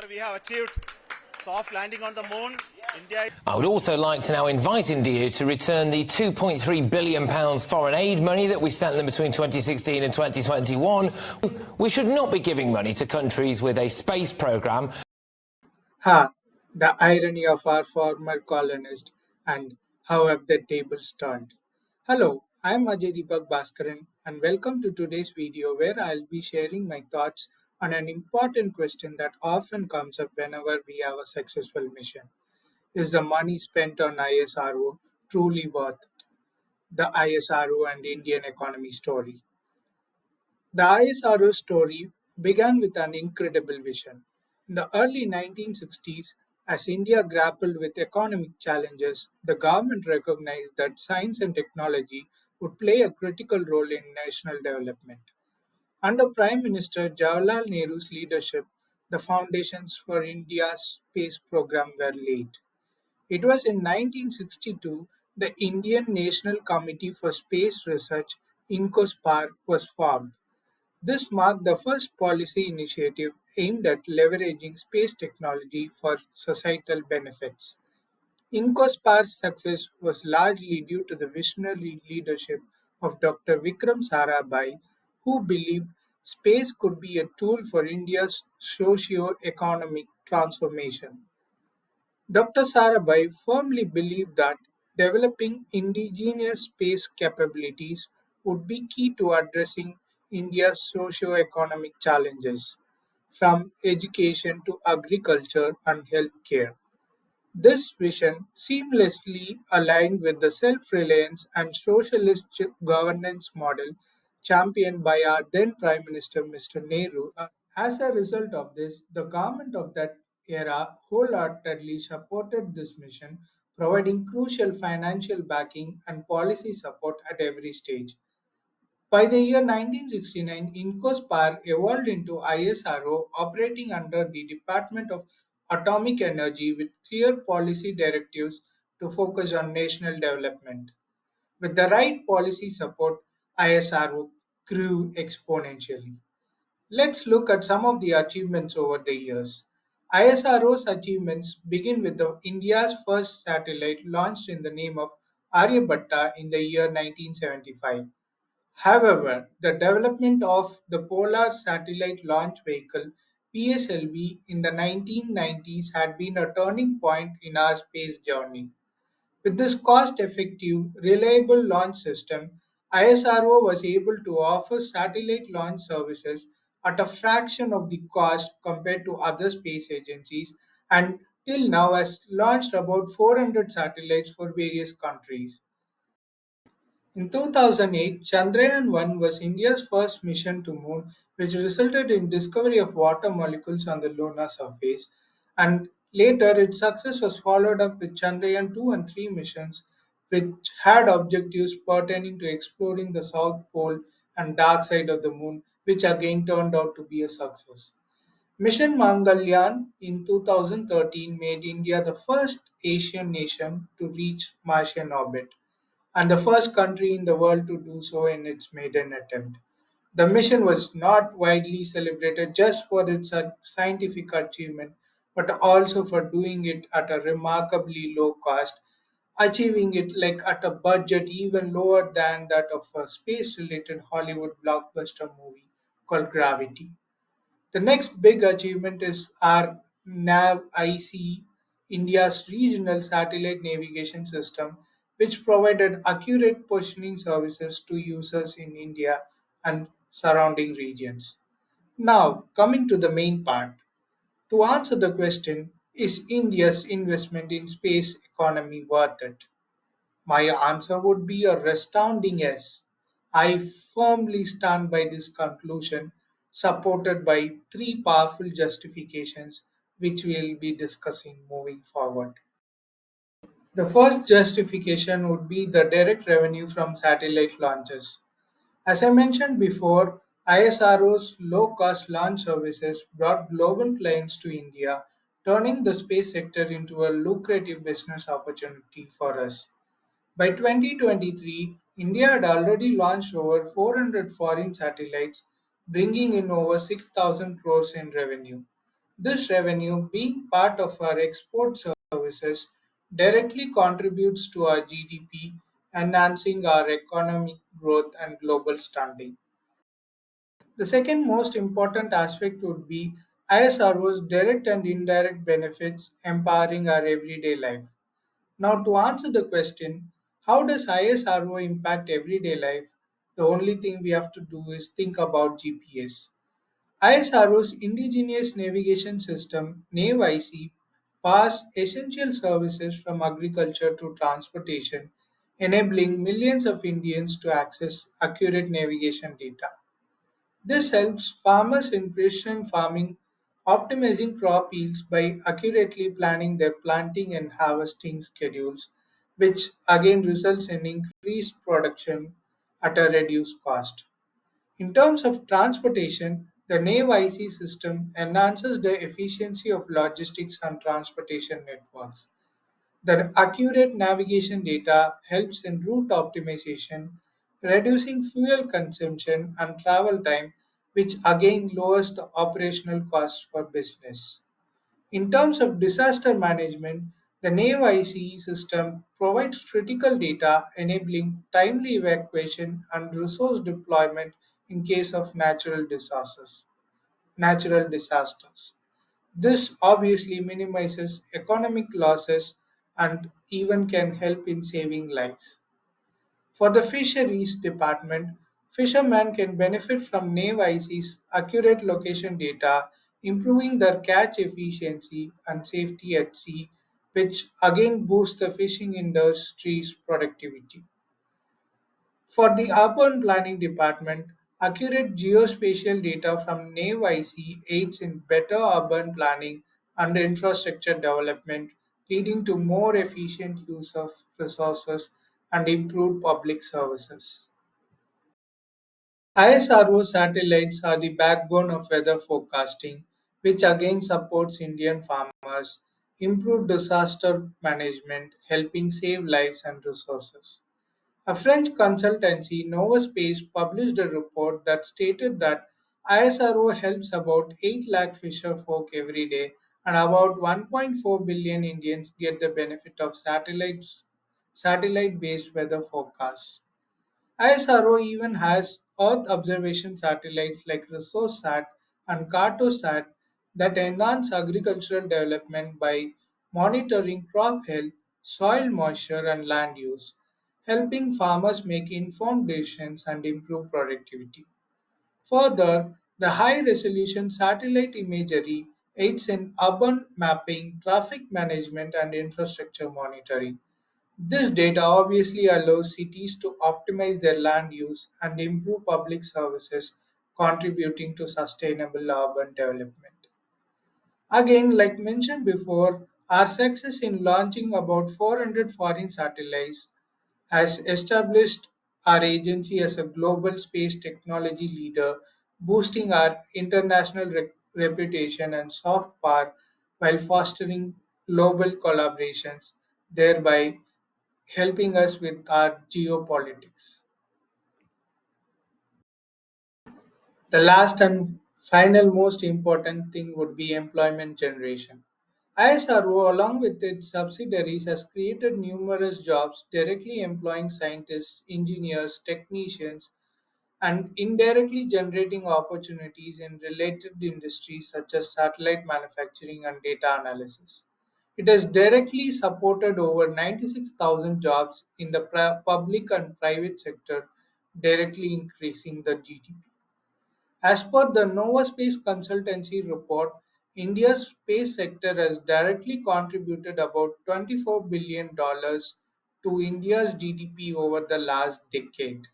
we have achieved soft landing on the moon. India. I would also like to now invite India to return the £2.3 billion foreign aid money that we sent them between 2016 and 2021. We should not be giving money to countries with a space programme. Ha! The irony of our former colonists and how have the tables turned. Hello, I am Ajay Deepak Bhaskaran and welcome to today's video where I'll be sharing my thoughts on an important question that often comes up whenever we have a successful mission. Is the money spent on ISRO truly worth it? The ISRO and Indian economy story. The ISRO story began with an incredible vision. In the early 1960s, as India grappled with economic challenges, the government recognized that science and technology would play a critical role in national development. Under Prime Minister Jawaharlal Nehru's leadership, the foundations for India's space program were laid. It was in 1962 the Indian National Committee for Space Research, INCOSPAR, was formed. This marked the first policy initiative aimed at leveraging space technology for societal benefits. INCOSPAR's success was largely due to the visionary leadership of Dr. Vikram Sarabhai, who believed space could be a tool for India's socio-economic transformation. Dr. Sarabhai firmly believed that developing indigenous space capabilities would be key to addressing India's socio-economic challenges, from education to agriculture and healthcare. This vision seamlessly aligned with the self-reliance and socialist governance model championed by our then Prime Minister Mr. Nehru. As a result of this, the government of that era wholeheartedly supported this mission, providing crucial financial backing and policy support at every stage. By the year 1969, INCOSPAR evolved into ISRO, operating under the Department of Atomic Energy with clear policy directives to focus on national development. With the right policy support, ISRO grew exponentially. Let's look at some of the achievements over the years. ISRO's achievements begin with India's first satellite launched in the name of Aryabhatta in the year 1975. However, the development of the Polar Satellite Launch Vehicle (PSLV) in the 1990s had been a turning point in our space journey. With this cost-effective, reliable launch system, ISRO was able to offer satellite launch services at a fraction of the cost compared to other space agencies and till now has launched about 400 satellites for various countries. In 2008, Chandrayaan-1 was India's first mission to Moon, which resulted in discovery of water molecules on the lunar surface. And later, its success was followed up with Chandrayaan-2 and 3 missions, which had objectives pertaining to exploring the South Pole and dark side of the Moon, which again turned out to be a success. Mission Mangalyaan in 2013 made India the first Asian nation to reach Martian orbit and the first country in the world to do so in its maiden attempt. The mission was not widely celebrated just for its scientific achievement, but also for doing it at a remarkably low cost, achieving it like at a budget even lower than that of a space-related Hollywood blockbuster movie called Gravity. The next big achievement is our NAV-IC, India's regional satellite navigation system, which provided accurate positioning services to users in India and surrounding regions. Now, coming to the main part. To answer the question, is India's investment in space economy worth it? My answer would be a resounding yes. I firmly stand by this conclusion, supported by three powerful justifications, which we'll be discussing moving forward. The first justification would be the direct revenue from satellite launches. As I mentioned before, ISRO's low cost launch services brought global clients to India, turning the space sector into a lucrative business opportunity for us. By 2023, India had already launched over 400 foreign satellites, bringing in over 6,000 crores in revenue. This revenue, being part of our export services, directly contributes to our GDP, enhancing our economic growth and global standing. The second most important aspect would be ISRO's direct and indirect benefits empowering our everyday life. Now, to answer the question, how does ISRO impact everyday life? The only thing we have to do is think about GPS. ISRO's indigenous navigation system, NAVIC, powers essential services from agriculture to transportation, enabling millions of Indians to access accurate navigation data. This helps farmers in precision farming, optimizing crop yields by accurately planning their planting and harvesting schedules, which again results in increased production at a reduced cost. In terms of transportation, the NAVIC system enhances the efficiency of logistics and transportation networks. The accurate navigation data helps in route optimization, reducing fuel consumption and travel time, which again lowers the operational costs for business. In terms of disaster management, the NAVIC system provides critical data enabling timely evacuation and resource deployment in case of natural disasters. This obviously minimizes economic losses and even can help in saving lives. For the fisheries department, fishermen can benefit from NAVIC's accurate location data, improving their catch efficiency and safety at sea, which again boosts the fishing industry's productivity. For the urban planning department, accurate geospatial data from NAVIC aids in better urban planning and infrastructure development, leading to more efficient use of resources and improved public services. ISRO satellites are the backbone of weather forecasting, which again supports Indian farmers, improve disaster management, helping save lives and resources. A French consultancy, Novaspace, published a report that stated that ISRO helps about 8 lakh fisher folk every day, and about 1.4 billion Indians get the benefit of satellite-based weather forecasts. ISRO even has Earth observation satellites like ResourceSat and Cartosat that enhance agricultural development by monitoring crop health, soil moisture, and land use, helping farmers make informed decisions and improve productivity. Further, the high resolution satellite imagery aids in urban mapping, traffic management, and infrastructure monitoring. This data obviously allows cities to optimize their land use and improve public services, contributing to sustainable urban development. Again, like mentioned before, our success in launching about 400 foreign satellites has established our agency as a global space technology leader, boosting our international reputation and soft power while fostering global collaborations, thereby helping us with our geopolitics. The last and final most important thing would be employment generation. ISRO, along with its subsidiaries, has created numerous jobs directly employing scientists, engineers, technicians, and indirectly generating opportunities in related industries such as satellite manufacturing and data analysis. It has directly supported over 96,000 jobs in the public and private sector, directly increasing the GDP. As per the Nova Space Consultancy report, India's space sector has directly contributed about $24 billion to India's GDP over the last decade.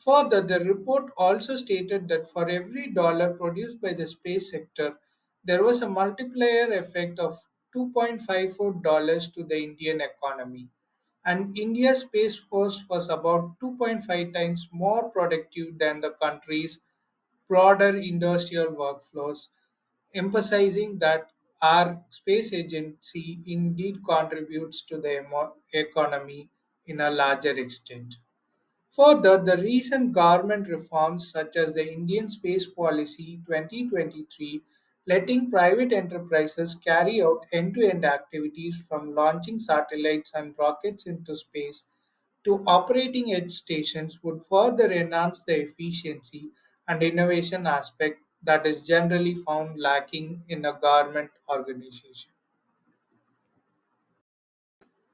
Further, the report also stated that for every dollar produced by the space sector, there was a multiplier effect of $2.54 to the Indian economy. And India's space force was about 2.5 times more productive than the country's broader industrial workflows, emphasizing that our space agency indeed contributes to the economy in a larger extent. Further, the recent government reforms such as the Indian Space Policy 2023 letting private enterprises carry out end to end activities from launching satellites and rockets into space to operating edge stations would further enhance the efficiency and innovation aspect that is generally found lacking in a government organization.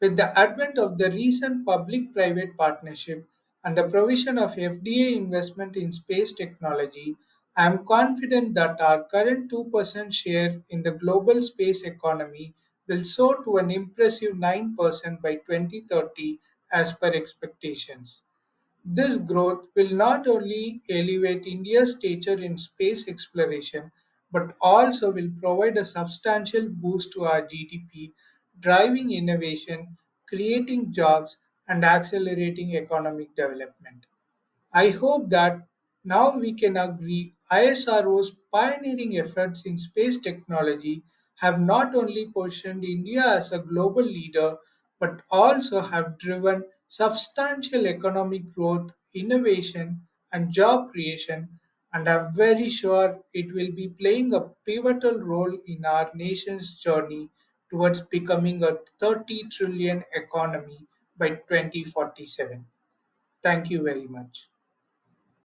With the advent of the recent public private partnership and the provision of FDA investment in space technology, I am confident that our current 2% share in the global space economy will soar to an impressive 9% by 2030 as per expectations. This growth will not only elevate India's stature in space exploration, but also will provide a substantial boost to our GDP, driving innovation, creating jobs, and accelerating economic development. I hope that now we can agree ISRO's pioneering efforts in space technology have not only positioned India as a global leader but also have driven substantial economic growth, innovation, and job creation. And I'm very sure it will be playing a pivotal role in our nation's journey towards becoming a 30 trillion economy by 2047. Thank you very much.